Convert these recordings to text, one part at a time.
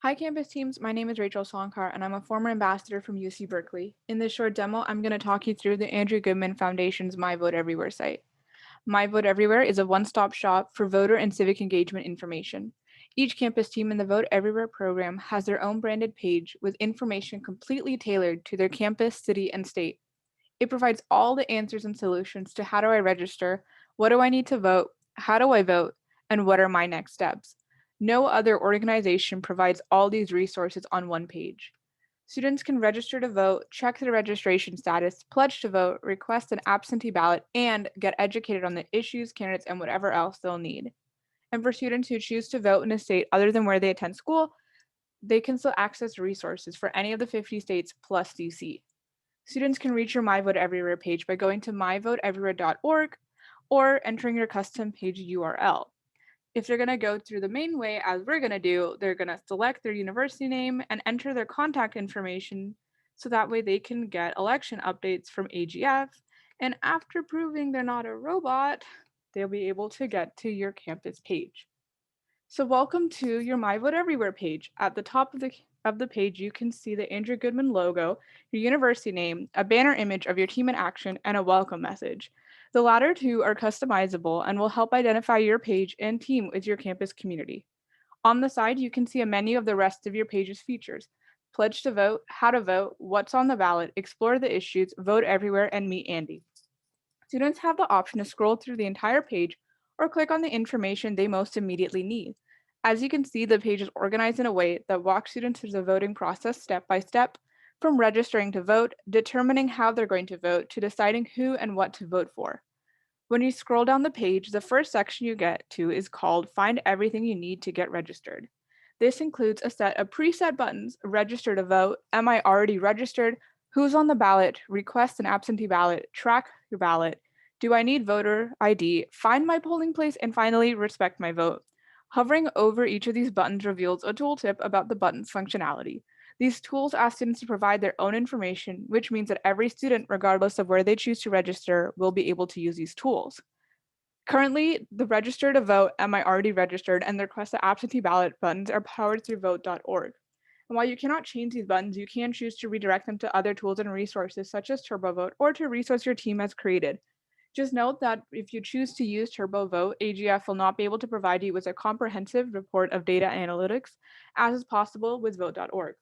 Hi campus teams, my name is Rachel Sonkar and I'm a former ambassador from UC Berkeley. In this short demo, I'm going to talk you through the Andrew Goodman Foundation's My Vote Everywhere site. My Vote Everywhere is a one-stop shop for voter and civic engagement information. Each campus team in the Vote Everywhere program has their own branded page with information completely tailored to their campus, city, and state. It provides all the answers and solutions to how do I register, what do I need to vote, how do I vote, and what are my next steps. No other organization provides all these resources on one page. Students can register to vote, check their registration status, pledge to vote, request an absentee ballot, and get educated on the issues, candidates, and whatever else they'll need. And for students who choose to vote in a state other than where they attend school, they can still access resources for any of the 50 states plus DC. Students can reach your My Vote Everywhere page by going to my.VoteEverywhere.org or entering your custom page URL. If they're going to go through the main way, as we're going to do, they're going to select their university name and enter their contact information so that way they can get election updates from AGF. And after proving they're not a robot, they'll be able to get to your campus page. So welcome to your My Vote Everywhere page. At the top of the page, you can see the Andrew Goodman logo, your university name, a banner image of your team in action, and a welcome message. The latter two are customizable and will help identify your page and team with your campus community. On the side, you can see a menu of the rest of your page's features: pledge to vote, how to vote, what's on the ballot, explore the issues, vote everywhere, and meet Andy. Students have the option to scroll through the entire page or click on the information they most immediately need. As you can see, the page is organized in a way that walks students through the voting process step by step, from registering to vote, determining how they're going to vote, to deciding who and what to vote for. When you scroll down the page, the first section you get to is called Find Everything You Need to Get Registered. This includes a set of preset buttons: register to vote, am I already registered, who's on the ballot, request an absentee ballot, track your ballot, do I need voter ID, find my polling place, and finally, respect my vote. Hovering over each of these buttons reveals a tooltip about the button's functionality. These tools ask students to provide their own information, which means that every student, regardless of where they choose to register, will be able to use these tools. Currently, the register to vote, am I already registered, and the request the absentee ballot buttons are powered through vote.org. And while you cannot change these buttons, you can choose to redirect them to other tools and resources such as TurboVote or to resource your team has created. Just note that if you choose to use TurboVote, AGF will not be able to provide you with a comprehensive report of data analytics, as is possible with vote.org.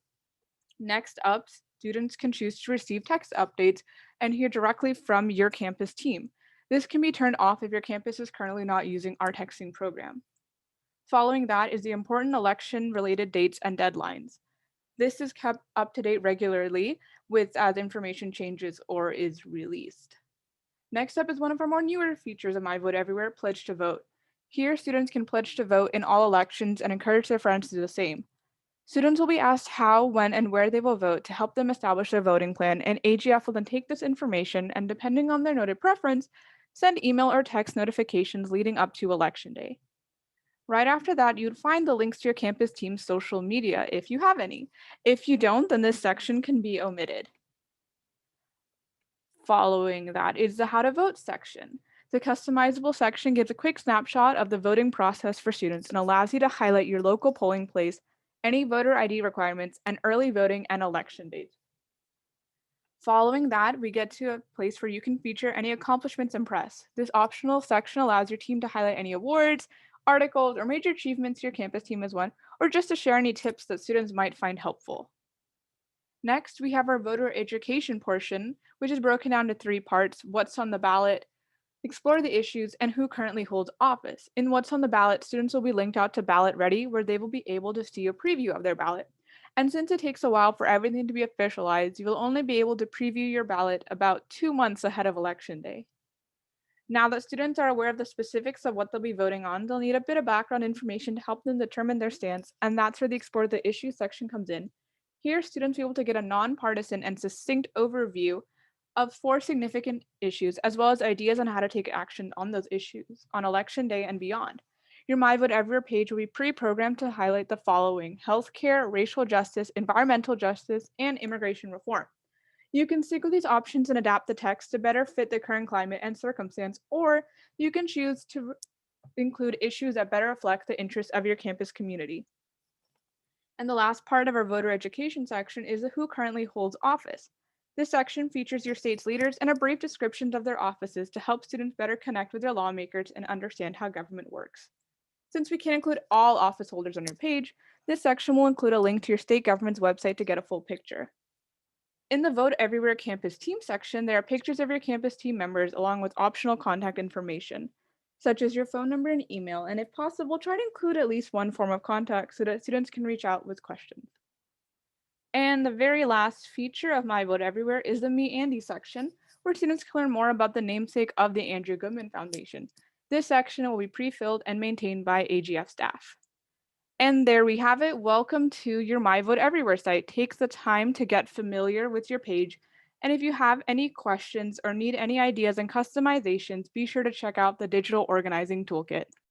Next up, students can choose to receive text updates and hear directly from your campus team. This can be turned off if your campus is currently not using our texting program. Following that is the important election-related dates and deadlines. This is kept up to date regularly with as information changes or is released. Next up is one of our more newer features of My Vote Everywhere, Pledge to Vote. Here, students can pledge to vote in all elections and encourage their friends to do the same. Students will be asked how, when, and where they will vote to help them establish their voting plan, and AGF will then take this information and, depending on their noted preference, send email or text notifications leading up to Election Day. Right after that, you'd find the links to your campus team's social media if you have any. If you don't, then this section can be omitted. Following that is the How to Vote section. The customizable section gives a quick snapshot of the voting process for students and allows you to highlight your local polling place, any voter ID requirements, and early voting and election dates. Following that, we get to a place where you can feature any accomplishments and press. This optional section allows your team to highlight any awards, articles, or major achievements your campus team has won, or just to share any tips that students might find helpful. Next, we have our voter education portion, which is broken down to three parts: what's on the ballot, explore the issues, and who currently holds office. In what's on the ballot, students will be linked out to Ballot Ready, where they will be able to see a preview of their ballot. And since it takes a while for everything to be officialized, you will only be able to preview your ballot about 2 months ahead of Election Day. Now that students are aware of the specifics of what they'll be voting on, they'll need a bit of background information to help them determine their stance, and that's where the Explore the Issues section comes in. Here, students will be able to get a nonpartisan and succinct overview of 4 significant issues, as well as ideas on how to take action on those issues on Election Day and beyond. Your My Vote Everywhere page will be pre-programmed to highlight the following: healthcare, racial justice, environmental justice, and immigration reform. You can stick with these options and adapt the text to better fit the current climate and circumstance, or you can choose to include issues that better reflect the interests of your campus community. And the last part of our voter education section is the who currently holds office. This section features your state's leaders and a brief description of their offices to help students better connect with their lawmakers and understand how government works. Since we can't include all office holders on your page, this section will include a link to your state government's website to get a full picture. In the Vote Everywhere campus team section, there are pictures of your campus team members along with optional contact information, such as your phone number and email, and if possible, try to include at least one form of contact so that students can reach out with questions. And the very last feature of My Vote Everywhere is the Meet Andy section, where students can learn more about the namesake of the Andrew Goodman Foundation. This section will be pre-filled and maintained by AGF staff. And there we have it. Welcome to your My Vote Everywhere site. Take the time to get familiar with your page. And if you have any questions or need any ideas and customizations, be sure to check out the digital organizing toolkit.